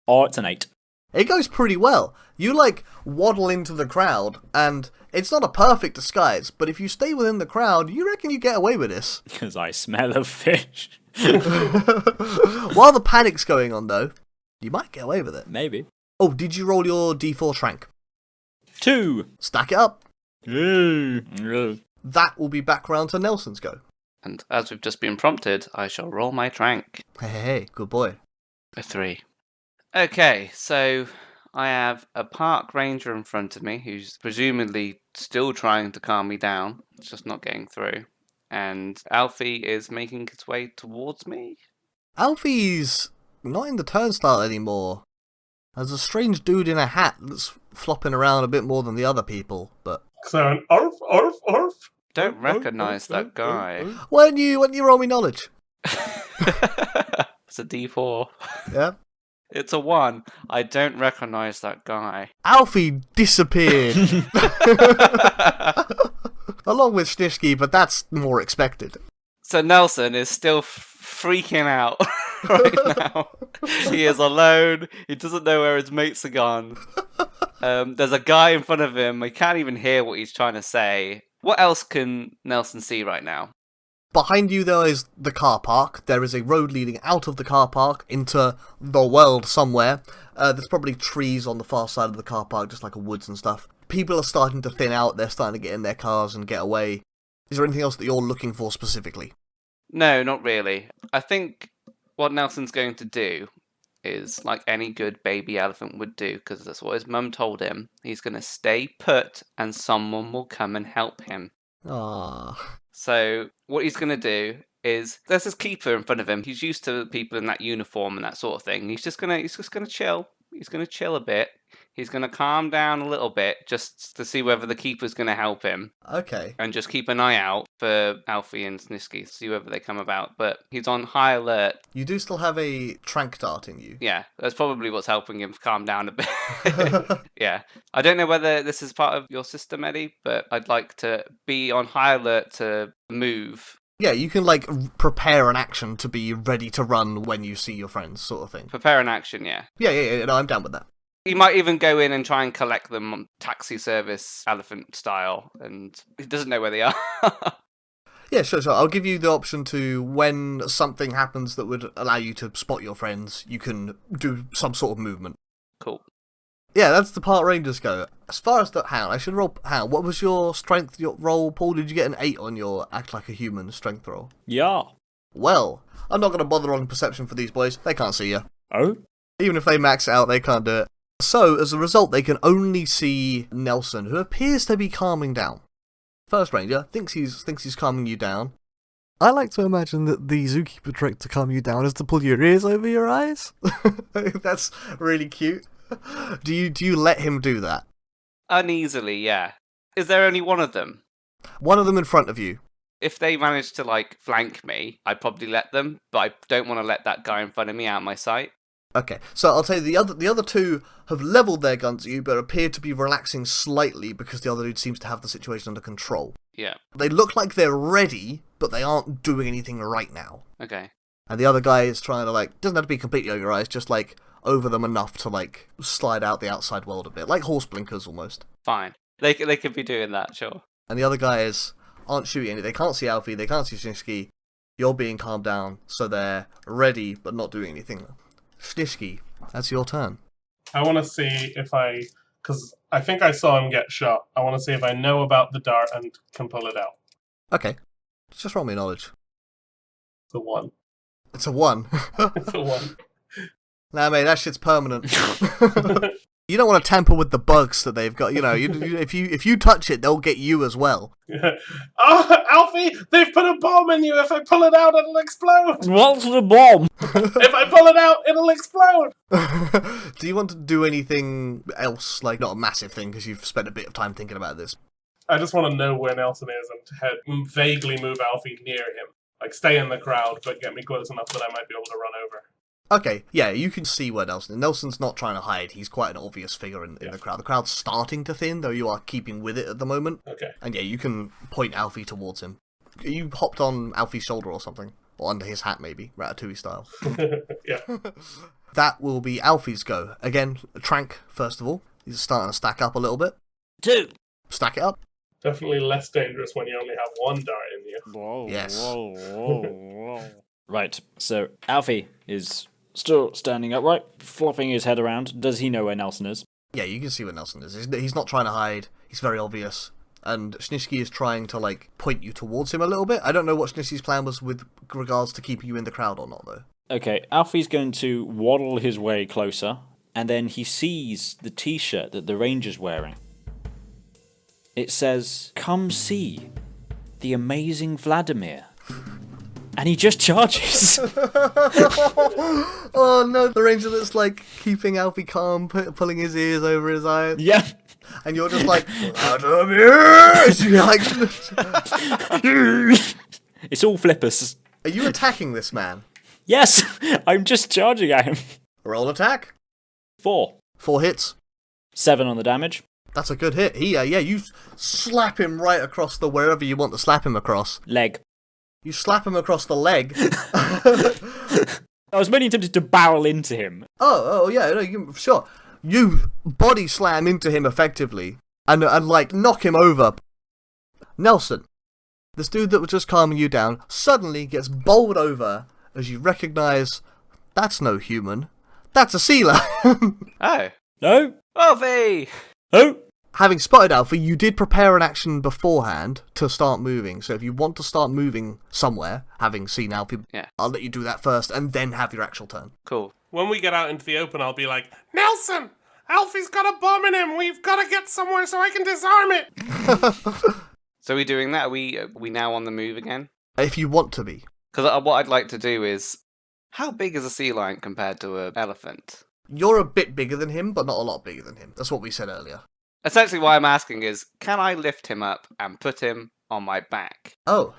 Oh, it's an 8. It goes pretty well. You, waddle into the crowd, and it's not a perfect disguise, but if you stay within the crowd, you reckon you get away with this. Because I smell of fish. While the panic's going on, though, you might get away with it. Maybe. Oh, did you roll your d4 trank? 2. Stack it up. Mm. That will be back round to Nelson's go. And as we've just been prompted, I shall roll my trank. Hey, good boy. A 3. Okay, so I have a park ranger in front of me who's presumably still trying to calm me down. It's just not getting through. And Alfie is making his way towards me. Alfie's not in the turnstile anymore. There's a strange dude in a hat that's flopping around a bit more than the other people, but... So an orf, orf, orf. Don't recognise that guy. Why don't you roll me knowledge? It's a D4. Yeah. It's a 1. I don't recognise that guy. Alfie disappeared. Along with Shnishki, but that's more expected. So Nelson is still freaking out right now. He is alone. He doesn't know where his mates are gone. There's a guy in front of him. He can't even hear what he's trying to say. What else can Nelson see right now? Behind you there is the car park. There is a road leading out of the car park into the world somewhere. There's probably trees on the far side of the car park, just like a woods and stuff. People are starting to thin out. They're starting to get in their cars and get away. Is there anything else that you're looking for specifically? No, not really. I think what Nelson's going to do is like any good baby elephant would do, because that's what his mum told him. He's going to stay put and someone will come and help him. Ah, So what he's going to do is there's this keeper in front of him. He's used to people in that uniform and that sort of thing. He's just gonna chill. He's gonna chill a bit. He's gonna calm down a little bit just to see whether the keeper's gonna help him. Okay. And just keep an eye out for Alfie and Shnishki, see whether they come about. But he's on high alert. You do still have a trank dart in you. Yeah, that's probably what's helping him calm down a bit. Yeah. I don't know whether this is part of your system, Eddie, but I'd like to be on high alert to move. Yeah, you can, like, prepare an action to be ready to run when you see your friends, sort of thing. Prepare an action, yeah. Yeah, no, I'm down with that. He might even go in and try and collect them on taxi service elephant style, and he doesn't know where they are. Yeah, sure. I'll give you the option to, when something happens that would allow you to spot your friends, you can do some sort of movement. Cool. Yeah, that's the part Rangers go. As far as the Hound, I should roll Hound. What was your strength roll, Paul? Did you get an 8 on your Act Like a Human strength roll? Yeah. Well, I'm not going to bother on perception for these boys. They can't see you. Oh? Even if they max it out, they can't do it. So, as a result, they can only see Nelson, who appears to be calming down. First Ranger thinks he's calming you down. I like to imagine that the zookeeper trick to calm you down is to pull your ears over your eyes. That's really cute. Do you let him do that? Uneasily, yeah. Is there only one of them? One of them in front of you. If they manage to, like, flank me, I'd probably let them, but I don't want to let that guy in front of me out of my sight. Okay, so I'll tell you, the other two have leveled their guns at you, but appear to be relaxing slightly because the other dude seems to have the situation under control. Yeah. They look like they're ready, but they aren't doing anything right now. Okay. And the other guy is trying to, like, doesn't have to be completely over your eyes, just, like, over them enough to, like, slide out the outside world a bit. Like horse blinkers, almost. Fine. They could be doing that, sure. And the other guys aren't shooting any. They can't see Alfie, they can't see Shnishki. You're being calmed down, so they're ready, but not doing anything. Shnishki, that's your turn. I want to see if because I think I saw him get shot. I want to see if I know about the dart and can pull it out. Okay. Just roll me knowledge. It's a 1. It's a 1. It's a 1. Nah, mate, that shit's permanent. You don't want to tamper with the bugs that they've got. You know, if you touch it, they'll get you as well. Oh, Alfie, they've put a bomb in you. If I pull it out, it'll explode. What's the bomb? If I pull it out, it'll explode. Do you want to do anything else, like not a massive thing, because you've spent a bit of time thinking about this? I just want to know where Nelson is and vaguely move Alfie near him. Like, stay in the crowd, but get me close enough that I might be able to run over. Okay, yeah, you can see where Nelson is. Nelson's not trying to hide. He's quite an obvious figure in the crowd. The crowd's starting to thin, though you are keeping with it at the moment. Okay. And yeah, you can point Alfie towards him. You hopped on Alfie's shoulder or something. Or under his hat, maybe. Ratatouille style. Yeah. That will be Alfie's go. Again, Trank, first of all. He's starting to stack up a little bit. 2. Stack it up. Definitely less dangerous when you only have 1 dart in you. Whoa, Yes. whoa. Right, so Alfie is still standing upright, flopping his head around. Does he know where Nelson is? Yeah, you can see where Nelson is. He's not trying to hide. He's very obvious. And Shnishki is trying to, like, point you towards him a little bit. I don't know what Shnishki's plan was with regards to keeping you in the crowd or not, though. Okay, Alfie's going to waddle his way closer, and then he sees the t-shirt that the Ranger's wearing. It says, "Come see the amazing Vladimir." And he just charges. Oh no, the ranger that's like keeping Alfie calm, pulling his ears over his eyes. Yeah. And you're just like, Vladimir! You're like, It's all flippers. are you attacking this man? Yes, I'm just charging at him. Roll attack. 4. 4 hits. 7 on the damage. That's a good hit. You slap him right across the wherever you want to slap him across. Leg. You slap him across the leg. I was mainly tempted to barrel into him. Oh, yeah, no, sure. You body slam into him effectively and like knock him over. Nelson, this dude that was just calming you down, suddenly gets bowled over as you recognise that's no human. That's a sea lion. Oh. No? Alfie! Oh! Having spotted Alfie, you did prepare an action beforehand to start moving. So if you want to start moving somewhere, having seen Alfie, I'll let you do that first and then have your actual turn. Cool. When we get out into the open, I'll be like, Nelson! Alfie's got a bomb in him! We've got to get somewhere so I can disarm it! So are we doing that? Are we now on the move again? If you want to be. Because what I'd like to do is, how big is a sea lion compared to an elephant? You're a bit bigger than him, but not a lot bigger than him. That's what we said earlier. Essentially why I'm asking is, can I lift him up and put him on my back? Oh.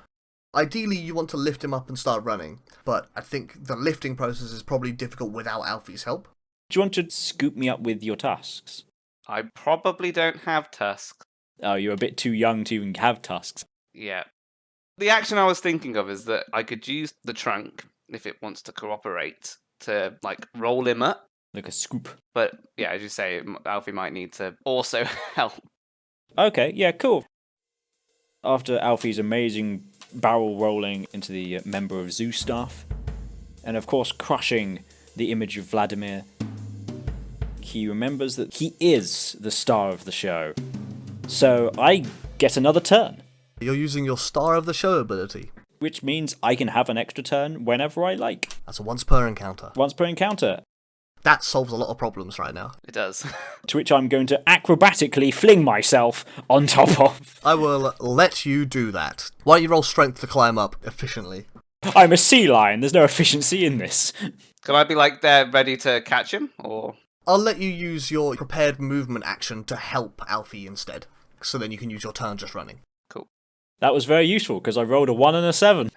Ideally, you want to lift him up and start running, but I think the lifting process is probably difficult without Alfie's help. Do you want to scoop me up with your tusks? I probably don't have tusks. Oh, you're a bit too young to even have tusks. Yeah. The action I was thinking of is that I could use the trunk, if it wants to cooperate, to, like, roll him up. Like a scoop. But, yeah, as you say, Alfie might need to also help. Okay, yeah, cool. After Alfie's amazing barrel rolling into the member of zoo staff, and of course crushing the image of Vladimir, he remembers that he is the star of the show. So I get another turn. You're using your star of the show ability. Which means I can have an extra turn whenever I like. That's a once per encounter. Once per encounter. That solves a lot of problems right now. It does. To which I'm going to acrobatically fling myself on top of. I will let you do that. Why don't you roll strength to climb up efficiently? I'm a sea lion, there's no efficiency in this. Can I be, like, there ready to catch him, or...? I'll let you use your prepared movement action to help Alfie instead. So then you can use your turn just running. Cool. That was very useful, because I rolled a 1 and a 7.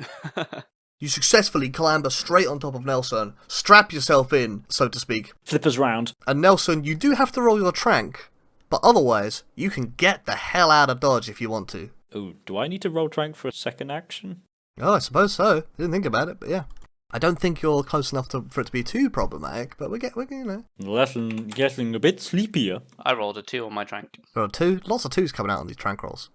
You successfully clamber straight on top of Nelson, strap yourself in, so to speak. Flippers round. And Nelson, you do have to roll your trank, but otherwise, you can get the hell out of Dodge if you want to. Oh, do I need to roll trank for a second action? Oh, I suppose so. Didn't think about it, but yeah. I don't think you're close enough for it to be too problematic, but we're Getting a bit sleepier. I rolled a 2 on my trank. Roll 2. Lots of 2s coming out on these trank rolls.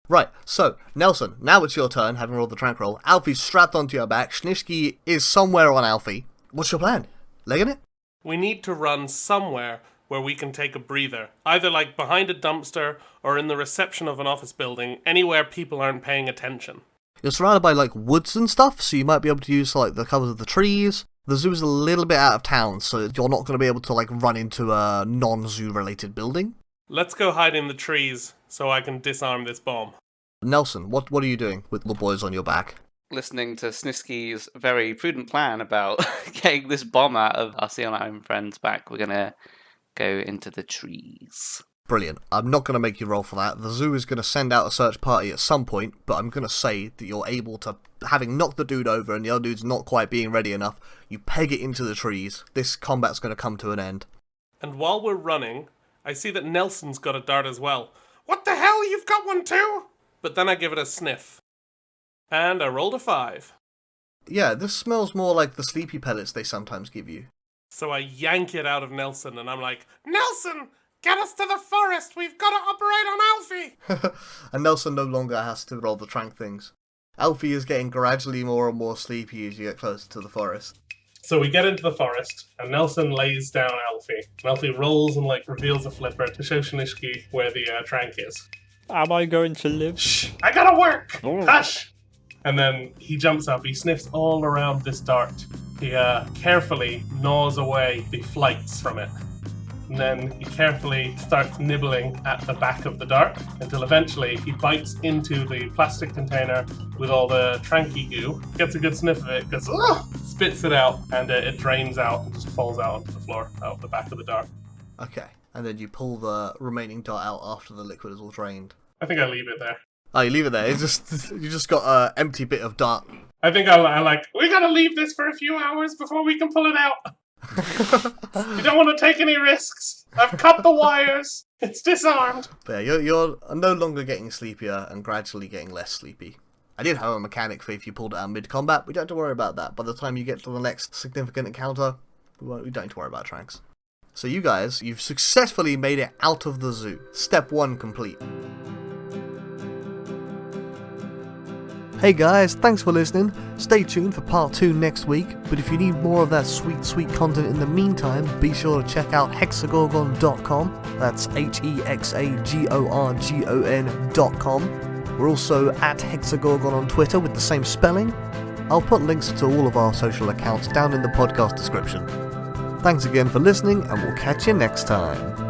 Right, so, Nelson, now it's your turn, having rolled the trank roll. Alfie's strapped onto your back. Shnishki is somewhere on Alfie. What's your plan? Legging it? We need to run somewhere where we can take a breather. Either like behind a dumpster or in the reception of an office building, anywhere people aren't paying attention. You're surrounded by, like, woods and stuff, so you might be able to use, like, the covers of the trees. The zoo's a little bit out of town, so you're not going to be able to, like, run into a non-zoo related building. Let's go hide in the trees so I can disarm this bomb. Nelson, what are you doing with the boys on your back? Listening to Shnishki's very prudent plan about getting this bomb out of our sea lion friend's back, we're going to go into the trees. Brilliant. I'm not going to make you roll for that. The zoo is going to send out a search party at some point, but I'm going to say that you're able to, having knocked the dude over and the other dude's not quite being ready enough, you peg it into the trees. This combat's going to come to an end. And while we're running, I see that Nelson's got a dart as well. What the hell? You've got one too? But then I give it a sniff. And I rolled a 5. Yeah, this smells more like the sleepy pellets they sometimes give you. So I yank it out of Nelson and I'm like, Nelson, get us to the forest. We've got to operate on Alfie. And Nelson no longer has to roll the trank things. Alfie is getting gradually more and more sleepy as you get closer to the forest. So we get into the forest, and Nelson lays down Alfie. And Alfie rolls and, like, reveals a flipper to show Shnishki where the trank is. Am I going to live? Shh! I gotta work! Oh. Hush! And then he jumps up, he sniffs all around this dart. He carefully gnaws away the flights from it. And then he carefully starts nibbling at the back of the dart until eventually he bites into the plastic container with all the tranky goo, gets a good sniff of it, goes, ugh! Spits it out, and it drains out and just falls out onto the floor out of the back of the dart. Okay, and then you pull the remaining dart out after the liquid is all drained. I think I leave it there. Oh, you leave it there. It's just you just got an empty bit of dart. I think I like, we gotta leave this for a few hours before we can pull it out. You don't want to take any risks. I've cut the wires. It's disarmed. But yeah, you're no longer getting sleepier and gradually getting less sleepy. I did have a mechanic for if you pulled it out mid-combat, we don't have to worry about that. By the time you get to the next significant encounter, we don't need to worry about tranks. So you guys, you've successfully made it out of the zoo. Step 1 complete. Hey guys, thanks for listening. Stay tuned for part 2 next week, but if you need more of that sweet, sweet content in the meantime, be sure to check out hexagorgon.com. That's hexagorgon.com. We're also at Hexagorgon on Twitter with the same spelling. I'll put links to all of our social accounts down in the podcast description. Thanks again for listening, and we'll catch you next time.